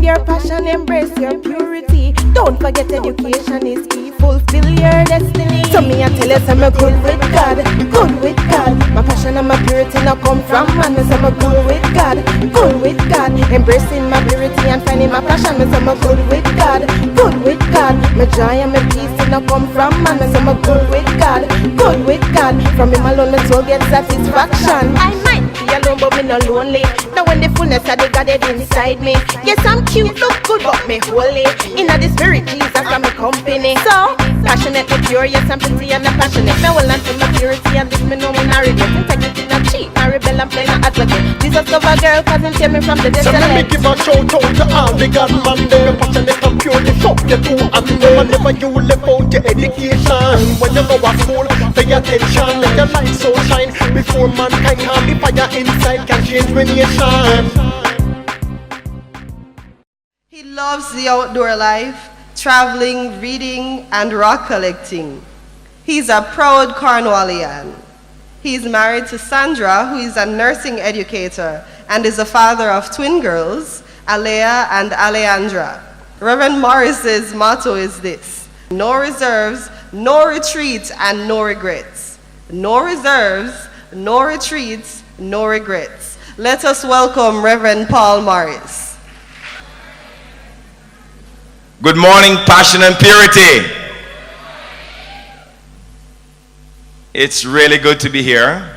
your passion, embrace your purity. Don't forget education is key. Fulfill your destiny. So me I tell you, say me good with God, good with God. My passion and my purity now come from man. Me say me good with God, good with God. Embracing my purity and finding my passion. Me say me good with God, good with God. My joy and my peace now come from man. Me say me good with God, good with God. From him alone my soul gets satisfaction. I might be alone but me no lonely. Now when the fullness of the God is inside me. Yes I'm cute, look good but me holy. Inna the spirit Jesus and my company. So passionately pure, yes I'm pretty and I'm passionate. Me hold on to my purity and this me know me not regret. Integrity not cheat, not rebel and play not advocate. Jesus love a girl cause him save me from the desolate. So let me give a shout out to all the God man. They passionate and pure, they fuck you too. And whenever you left out your education, when you go to school, pay attention. Let your light so shine before mankind can be fire inside can change the nation. He loves the outdoor life, traveling, reading, and rock collecting. He's a proud Cornwallian. He's married to Sandra, who is a nursing educator and is the father of twin girls, Alea and Alejandra. Reverend Morris's motto is this: no reserves, no retreat, and no regrets. No reserves, no retreats, no regrets. Let us welcome Reverend Paul Morris. Good morning, passion and purity. It's really good to be here.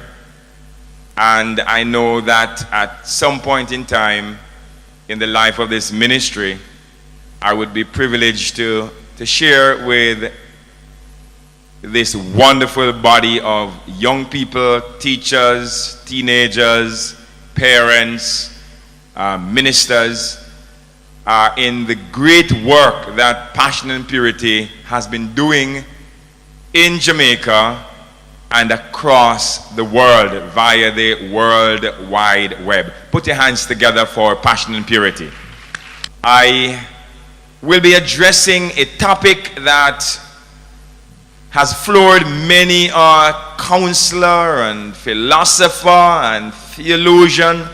And I know that at some point in time in the life of this ministry, I would be privileged to share with this wonderful body of young people, teachers, teenagers, parents, ministers, in the great work that Passion and Purity has been doing in Jamaica and across the world via the World Wide Web. Put your hands together for Passion and Purity. I will be addressing a topic that has floored many a counselor and philosopher and theologian.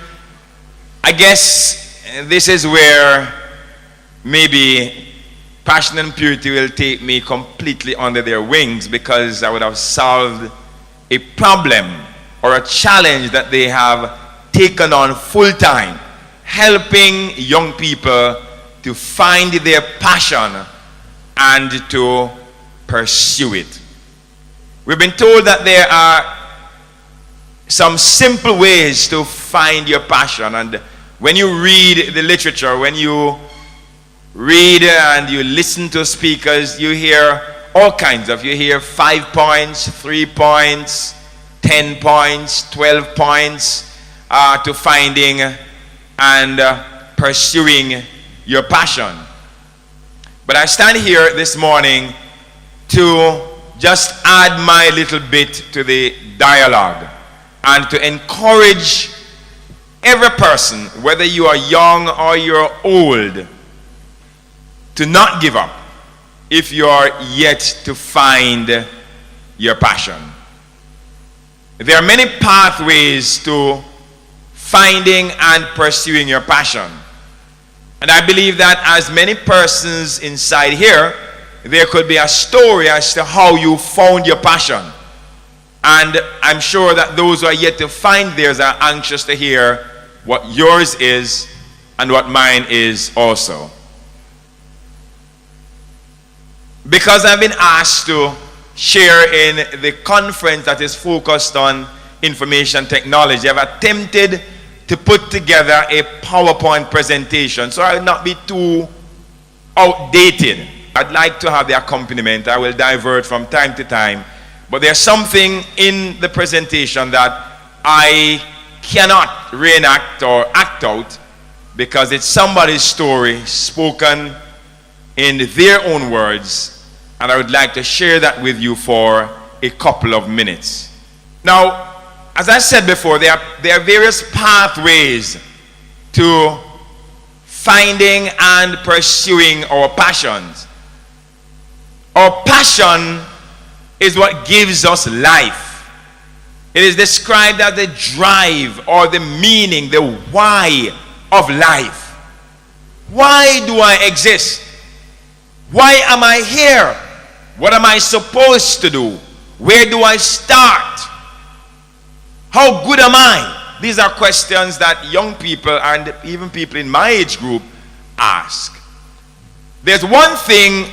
I guess this is where maybe Passion and Purity will take me completely under their wings, because I would have solved a problem or a challenge that they have taken on full time, helping young people to find their passion and to pursue it. We've been told that there are some simple ways to find your passion, and when you read the literature, when you read and you listen to speakers, you hear all kinds of, you hear 5 points, 3 points, 10 points, 12 points to finding and pursuing your passion. But I stand here this morning to just add my little bit to the dialogue and to encourage every person, whether you are young or you're old, to not give up if you are yet to find your passion. There are many pathways to finding and pursuing your passion. And I believe that as many persons inside here, there could be a story as to how you found your passion. And I'm sure that those who are yet to find theirs are anxious to hear what yours is and what mine is also. Because I've been asked to share in the conference that is focused on information technology, I've attempted to put together a PowerPoint presentation so I will not be too outdated. I'd like to have the accompaniment. I will divert from time to time, but there's something in the presentation that I cannot reenact or act out, because it's somebody's story spoken in their own words, and I would like to share that with you for a couple of minutes. Now, as I said before, there are various pathways to finding and pursuing our passions. Our passion is what gives us life. It is described as the drive or the meaning, the why of life. Why do I exist? Why am I here? What am I supposed to do? Where do I start? How good am I? These are questions that young people and even people in my age group ask. There's one thing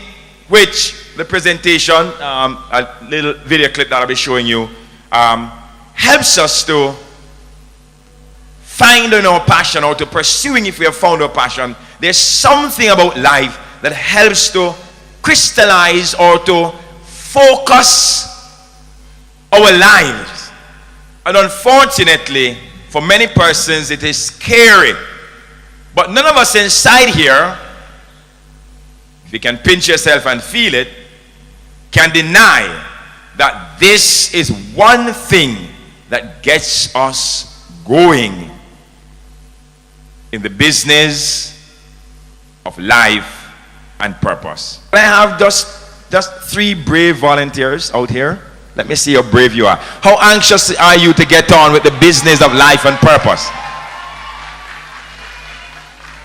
which the presentation, a little video clip that I'll be showing you, helps us to find our passion or to pursuing if we have found our passion. There's something about life that helps to crystallize or to focus our lives. And unfortunately, for many persons, it is scary. But none of us inside here, if you can pinch yourself and feel it, can deny that this is one thing that gets us going in the business of life and purpose. I have just 3 brave volunteers out here. Let me see how brave you are. How anxious are you to get on with the business of life and purpose?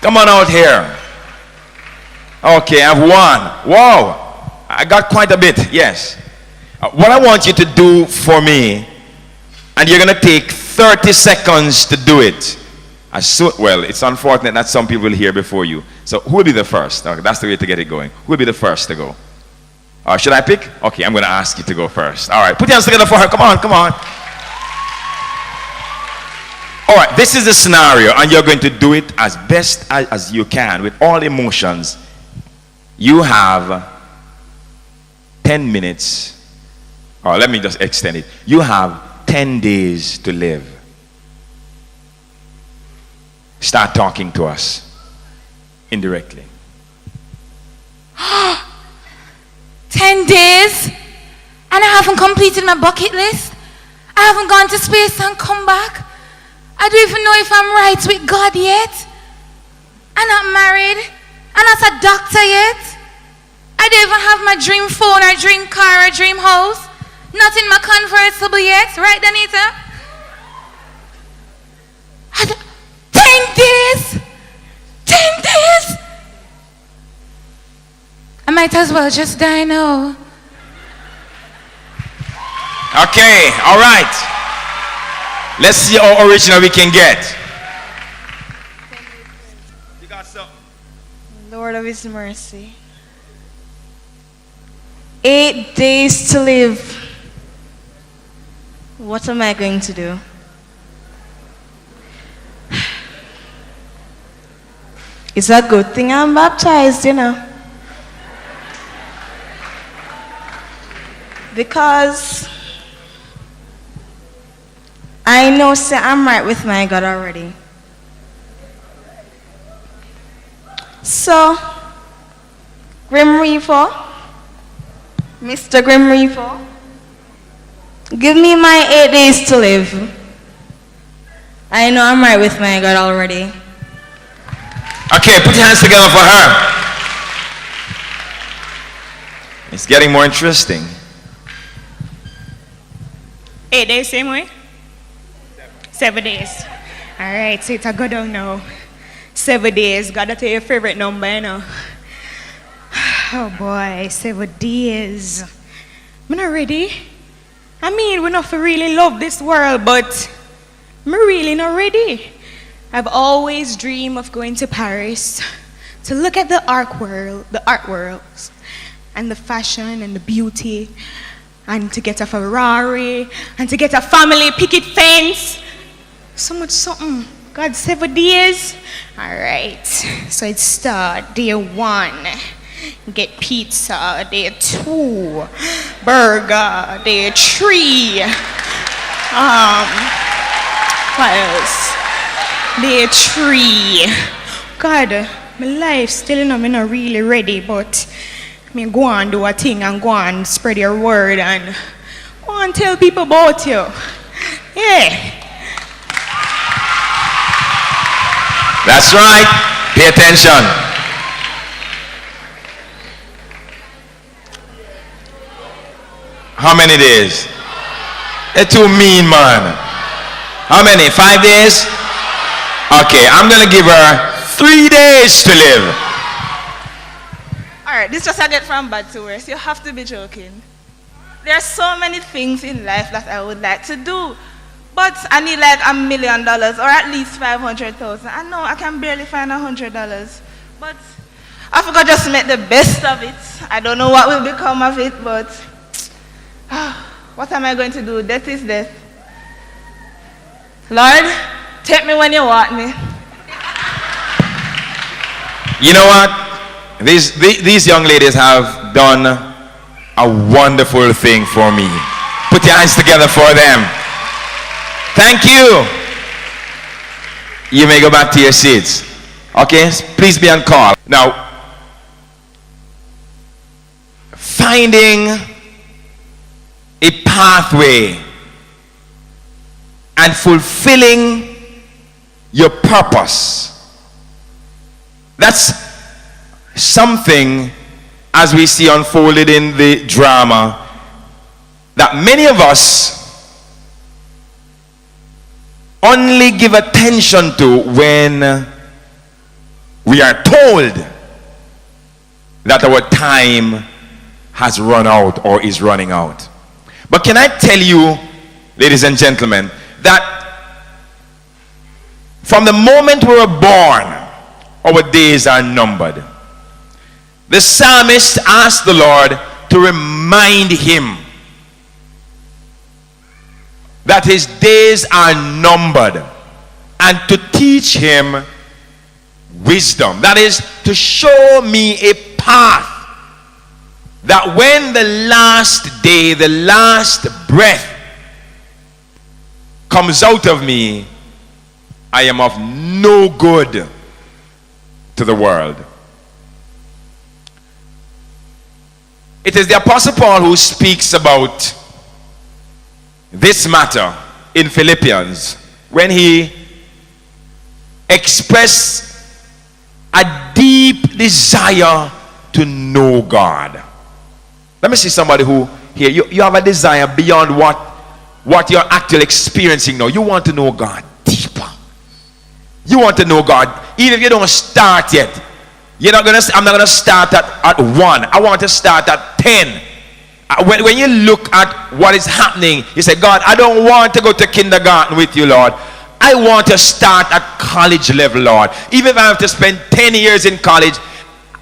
Come on out here. Okay, I have 1. Wow, I got quite a bit, yes. What I want you to do for me, and you're going to take 30 seconds to do it. Well, it's unfortunate that some people will hear before you. So who will be the first? Okay, that's the way to get it going. Who will be the first to go? Should I pick? Okay, I'm going to ask you to go first. All right, put your hands together for her. Come on, come on. All right, this is the scenario, and you're going to do it as best as you can with all emotions. You have 10 minutes. Or let me just extend it. You have 10 days to live. Start talking to us indirectly. 10 days? And I haven't completed my bucket list? I haven't gone to space and come back? I don't even know if I'm right with God yet. I'm not married. I'm not a doctor yet. I don't even have my dream phone or dream car or dream house. Not in my convertible yet. Right, Danita? 10 days? 10 days? I might as well just die now. Okay, all right. Let's see how original we can get. You got something? Lord of His mercy. 8 days to live. What am I going to do? It's a good thing I'm baptized, you know. Because I know I'm right with my God already. So, Grim Reaper, Mr. Grim Reaper, give me my 8 days to live. I know I'm right with my God already. Okay, put your hands together for her. It's getting more interesting. 8 days, same way? 7 days. All right, so it's a go down now. 7 days. Gotta tell your favorite number, you know. Oh boy, 7 days. I'm not ready. I mean, we're not for really love this world, but I'm really not ready. I've always dreamed of going to Paris to look at the art worlds, and the fashion and the beauty, and to get a Ferrari, and to get a family picket fence. So much something. God, 7 days? All right, so it's start day 1. Get pizza, day 2. Burger, day 3. What else? Day 3. God, my life still, you know, I'm not really ready, but I go on do a thing and go on spread your word and go on tell people about you. Yeah. That's right. Pay attention. How many days? They're too mean, man. How many? 5 days? Okay, I'm going to give her 3 days to live. Alright, this just I get from bad to worse. You have to be joking. There are so many things in life that I would like to do. But I need like $1 million or at least 500,000. I know I can barely find $100. But I forgot just to make the best of it. I don't know what will become of it, but what am I going to do? Death is death. Lord, take me when you want me. You know what? These young ladies have done a wonderful thing for me. Put your hands together for them. Thank you. You may go back to your seats. Okay? Please be on call. Now, finding a pathway and fulfilling your purpose. That's something, as we see unfolded in the drama, that many of us only give attention to when we are told that our time has run out or is running out. But can I tell you, ladies and gentlemen, that from the moment we were born, our days are numbered. The psalmist asked the Lord to remind him that his days are numbered and to teach him wisdom. That is, to show me a path that when the last day, the last breath comes out of me, I am of no good to the world. It is the Apostle Paul who speaks about this matter in Philippians when he expressed a deep desire to know God. Let me see somebody who here, you have a desire beyond what you're actually experiencing now. You want to know God deeper. You want to know God even if you don't start yet. I'm not gonna start at 1. I want to start at 10. When you look at what is happening, you say, God, I don't want to go to kindergarten with you, Lord. I want to start at college level, Lord. Even if I have to spend 10 years in college,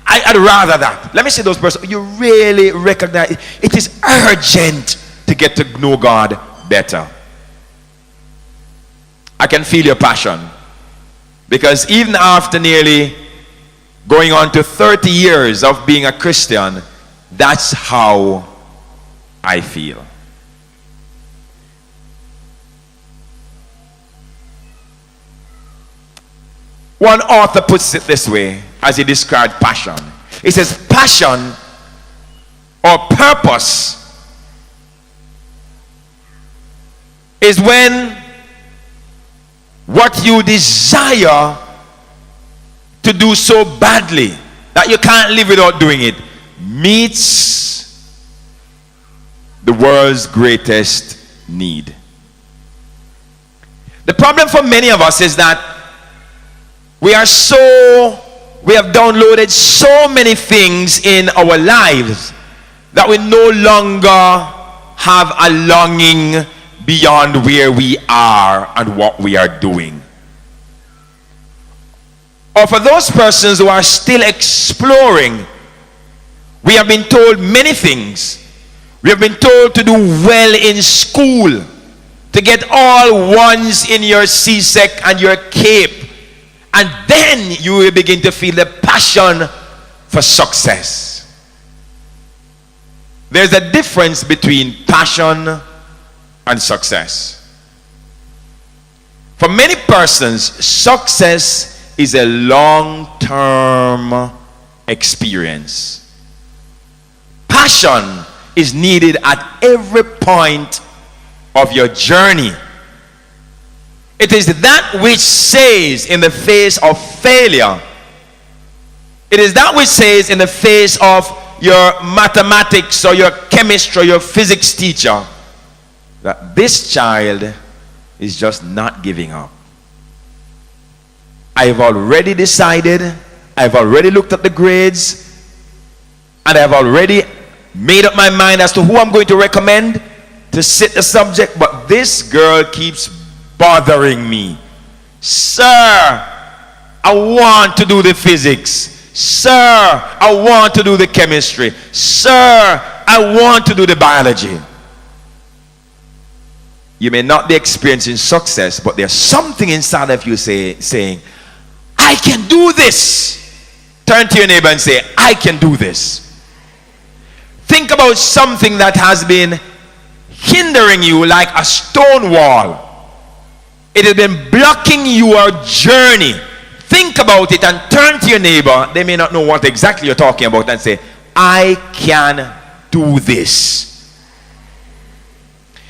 I'd rather that. Let me see those persons. You really recognize it is urgent to get to know God better. I can feel your passion. Because even after nearly going on to 30 years of being a Christian, that's how I feel. One author puts it this way as he described passion. He says, passion or purpose is when what you desire to do so badly that you can't live without doing it meets the world's greatest need. The problem for many of us is that we have downloaded so many things in our lives that we no longer have a longing beyond where we are and what we are doing. Or for those persons who are still exploring, we have been told many things. We have been told to do well in school, to get all ones in your CSEC and your CAPE, and then you will begin to feel the passion for success. There's a difference between passion and success. For many persons, success is a long-term experience. Passion is needed at every point of your journey. It is that which says in the face of failure. It is that which says in the face of your mathematics or your chemistry or your physics teacher that this child is just not giving up. I've already decided, I've already looked at the grades, and I've already made up my mind as to who I'm going to recommend to sit the subject, but this girl keeps bothering me. Sir, I want to do the physics. Sir, I want to do the chemistry. Sir, I want to do the biology. You may not be experiencing success, but there's something inside of you saying, I can do this. Turn to your neighbor and say, I can do this. Think about something that has been hindering you like a stone wall. It has been blocking your journey. Think about it and turn to your neighbor. They may not know what exactly you're talking about, and say, I can do this.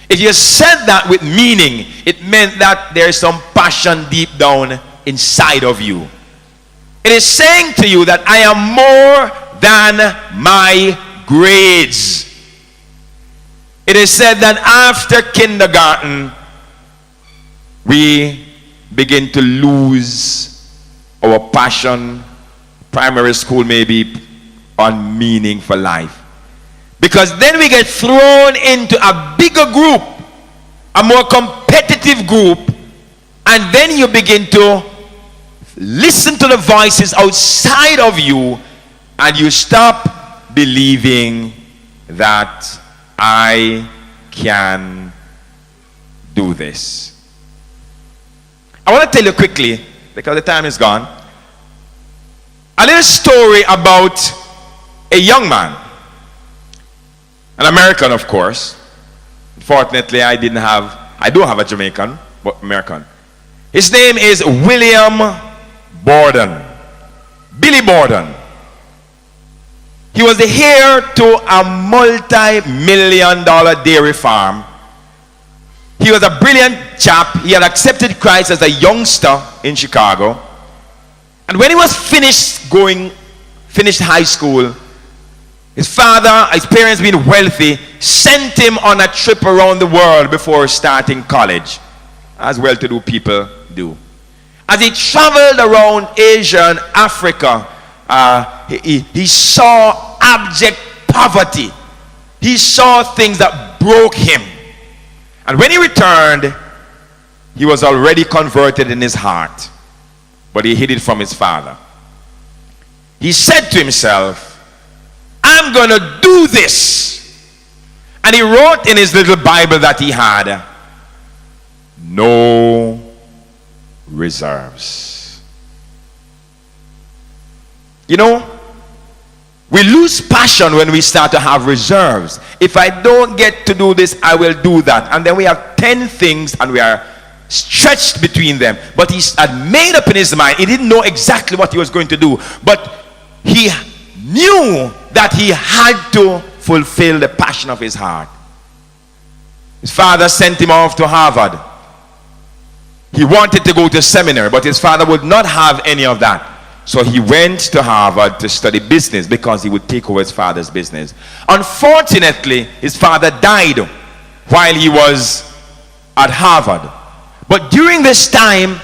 If you said that with meaning, it meant that there's some passion deep down inside of you. It is saying to you that I am more than my grades. It is said that after kindergarten, we begin to lose our passion. Primary school maybe on meaning for life. Because then we get thrown into a bigger group, a more competitive group, and then you begin to listen to the voices outside of you, and you stop believing that I can do this. I want to tell you quickly, because the time is gone, a little story about a young man. An American, of course. Fortunately, I do have a Jamaican, but American. His name is William Borden. Billy Borden. He was the heir to a multi-million-dollar dairy farm. He was a brilliant chap. He had accepted Christ as a youngster in Chicago. And when he was finished high school, his parents being wealthy, sent him on a trip around the world before starting college, as well-to-do people do. As he traveled around Asia and Africa, he saw abject poverty. He saw things that broke him. And when he returned, he was already converted in his heart, but he hid it from his father. He said to himself, I'm going to do this. And he wrote in his little Bible that he had, no reserves. You know, we lose passion when we start to have reserves. If I don't get to do this, I will do that. And then we have 10 things and we are stretched between them. But he had made up in his mind. He didn't know exactly what he was going to do. But he knew that he had to fulfill the passion of his heart. His father sent him off to Harvard. He wanted to go to seminary, but his father would not have any of that. So he went to Harvard to study business because he would take over his father's business. Unfortunately, his father died while he was at Harvard. But during this time,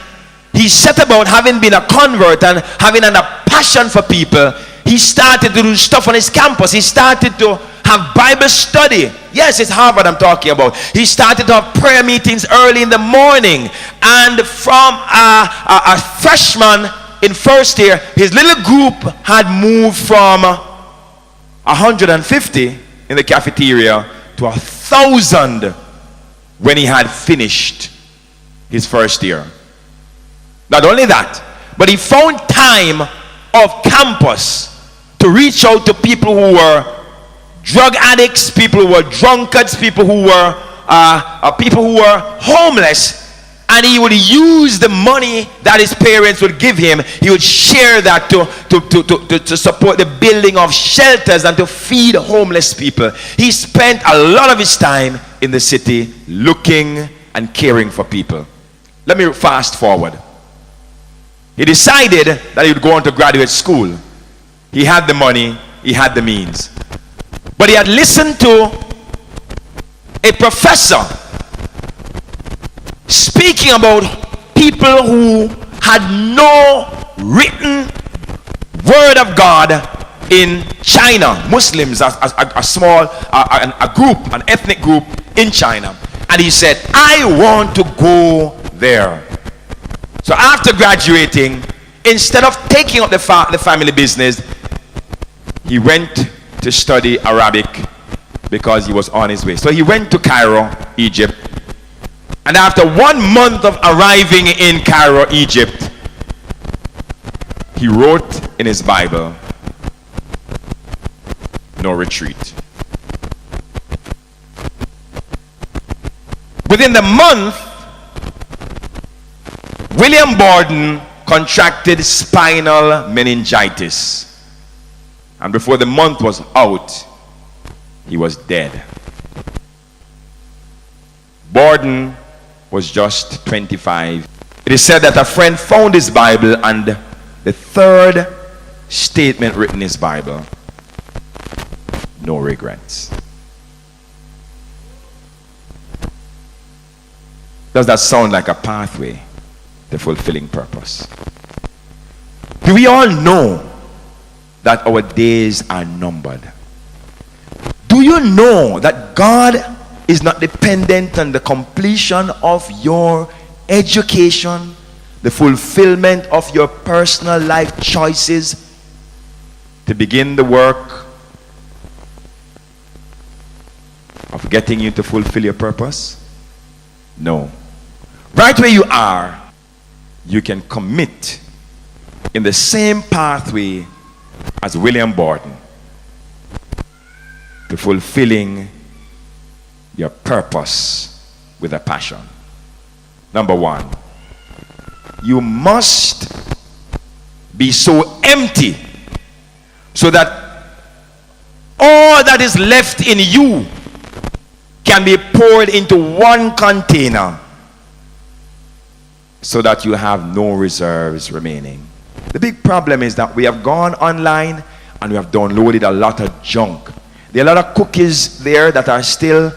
he set about, having been a convert and having a passion for people, he started to do stuff on his campus. He started to have Bible study. Yes, it's Harvard I'm talking about. He started to have prayer meetings early in the morning. And from a freshman in first year, his little group had moved from 150 in the cafeteria to 1,000 when he had finished his first year. Not only that, but he found time off campus to reach out to people who were drug addicts, people who were drunkards, people who were homeless, and he would use the money that his parents would give him. He would share that to support the building of shelters and to feed homeless people. He spent a lot of his time in the city looking and caring for people. Let me fast forward. He decided that he would go on to graduate school. He had the money, he had the means. But he had listened to a professor speaking about people who had no written word of God in China. Muslims, a small, a group, an ethnic group in China. And he said, I want to go there. So after graduating, instead of taking up the family business, he went to study Arabic because he was on his way. So he went to Cairo, Egypt. And after 1 month of arriving in Cairo, Egypt, he wrote in his Bible, no retreat. Within the month, William Borden contracted spinal meningitis. And before the month was out, he was dead. Borden was just 25. It is said that a friend found his Bible, and the third statement written in his Bible, no regrets. Does that sound like a pathway to fulfilling purpose? Do we all know that our days are numbered? Do you know that God is not dependent on the completion of your education, the fulfillment of your personal life choices to begin the work of getting you to fulfill your purpose? No. Right where you are, you can commit in the same pathway as William Borden to fulfilling your purpose with a passion. Number one, you must be so empty so that all that is left in you can be poured into one container so that you have no reserves remaining. The big problem is that we have gone online and we have downloaded a lot of junk. There are a lot of cookies there that are still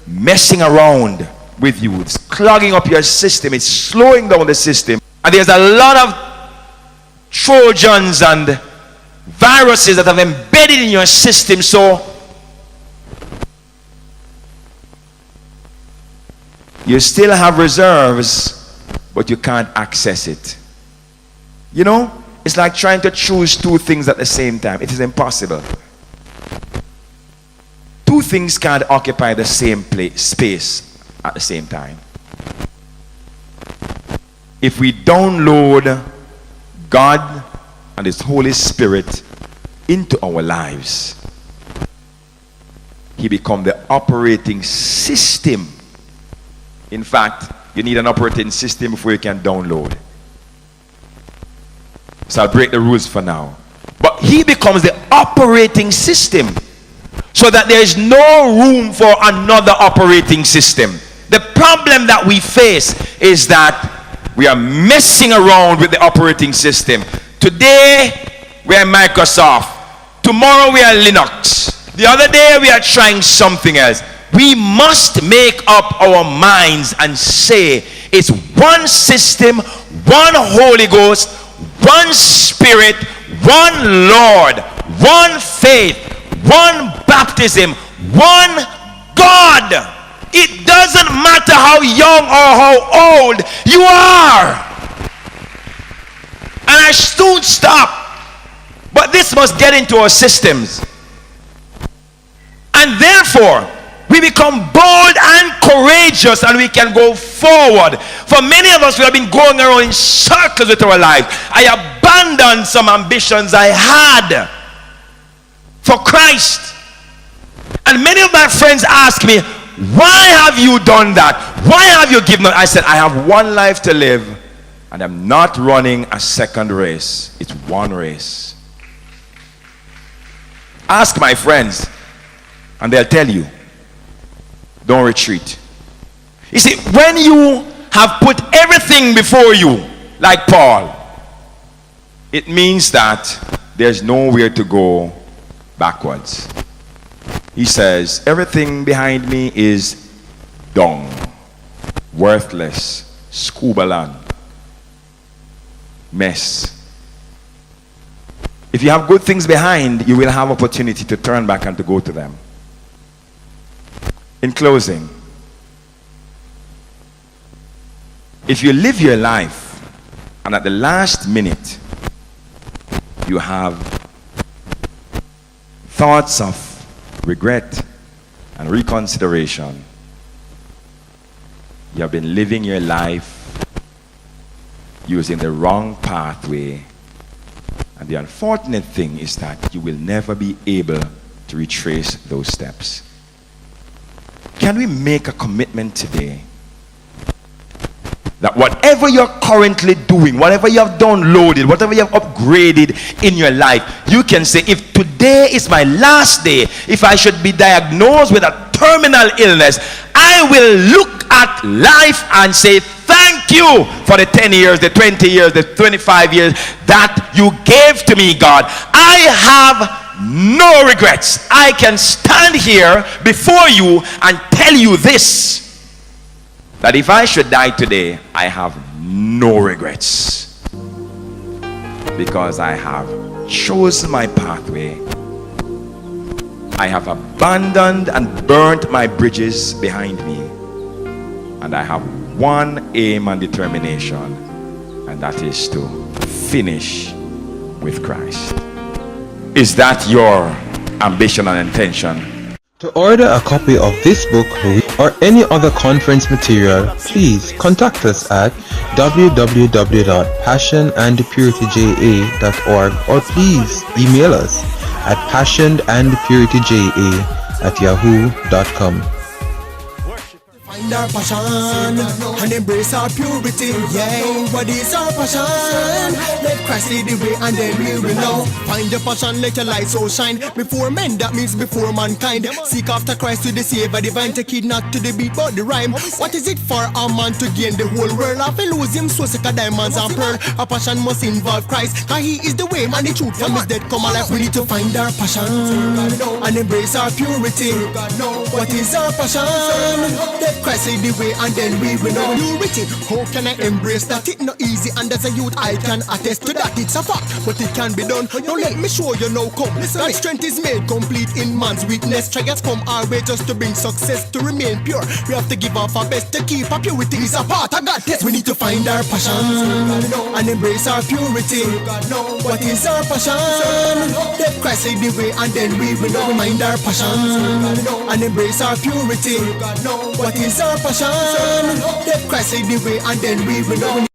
messing around with you. It's clogging up your system. It's slowing down the system. And there's a lot of Trojans and viruses that have embedded in your system. So you still have reserves, but you can't access it. You know, it's like trying to choose two things at the same time. It is impossible. Two things can't occupy the same space at the same time. If we download God and His Holy Spirit into our lives, He becomes the operating system. In fact, you need an operating system before you can download. So I'll break the rules for now. But He becomes the operating system, so that there is no room for another operating system. The problem that we face is that we are messing around with the operating system. Today we are Microsoft. Tomorrow we are Linux. The other day we are trying something else. We must make up our minds and say it's one system, one Holy Ghost, one Spirit, one Lord, one faith, one baptism, one God. It doesn't matter how young or how old you are. And I soon stop. But this must get into our systems. And therefore, we become bold and courageous, and we can go forward. For many of us, we have been going around in circles with our life. I abandoned some ambitions I had for Christ. And many of my friends ask me, why have you done that? Why have you given up? I said, I have one life to live, and I'm not running a second race. It's one race. Ask my friends, and they'll tell you, don't retreat. You see, when you have put everything before you, like Paul, it means that there's nowhere to go backwards. He says, everything behind me is dung, worthless, scuba land. mess. If you have good things behind, you will have opportunity to turn back and to go to them. In closing, if you live your life and at the last minute you have thoughts of regret and reconsideration, you have been living your life using the wrong pathway. And the unfortunate thing is that you will never be able to retrace those steps. Can we make a commitment today that whatever you're currently doing, whatever you have downloaded, whatever you have upgraded in your life, you can say, if today is my last day, if I should be diagnosed with a terminal illness, I will look at life and say, thank you for the 10 years, the 20 years, the 25 years that you gave to me, God. I have no regrets. I can stand here before you and tell you this, that if I should die today, I have no regrets, because I have chosen my pathway. I have abandoned and burnt my bridges behind me, and I have one aim and determination, and that is to finish with Christ. Is that your ambition and intention? To order a copy of this book or any other conference material, please contact us at www.passionandpurityja.org, or please email us at passionandpurityja@yahoo.com. Find our passion and embrace our purity. Yeah, what is our passion? Let Christ lead the way and then we will know. Find your passion, let your light so shine. Before men, that means before mankind. Seek after Christ to the Savior divine. Take it not to the beat but the rhyme. What is it for a man to gain the whole world? Have to lose him so sick of diamonds and pearl. Our passion must involve Christ, cause he is the way and the truth. From his dead come alive. We need to find our passion and embrace our purity. What is our passion? Let Christ lead the way and then we will know purity. How can I embrace that? It's not easy, and as a youth I can attest to that. It's a fact, but it can be done. Now let me show you now. Come, that strength is made complete in man's weakness. Trials come our way just to bring success. To remain pure, we have to give off our best. To keep our purity is a part of God. Yes, we need to find our passion and embrace our purity. What is our passion? Let Christ lead the way and then we will know. Mind our passion and embrace our purity. What is our passion? Let Christ lead the way and then we will know.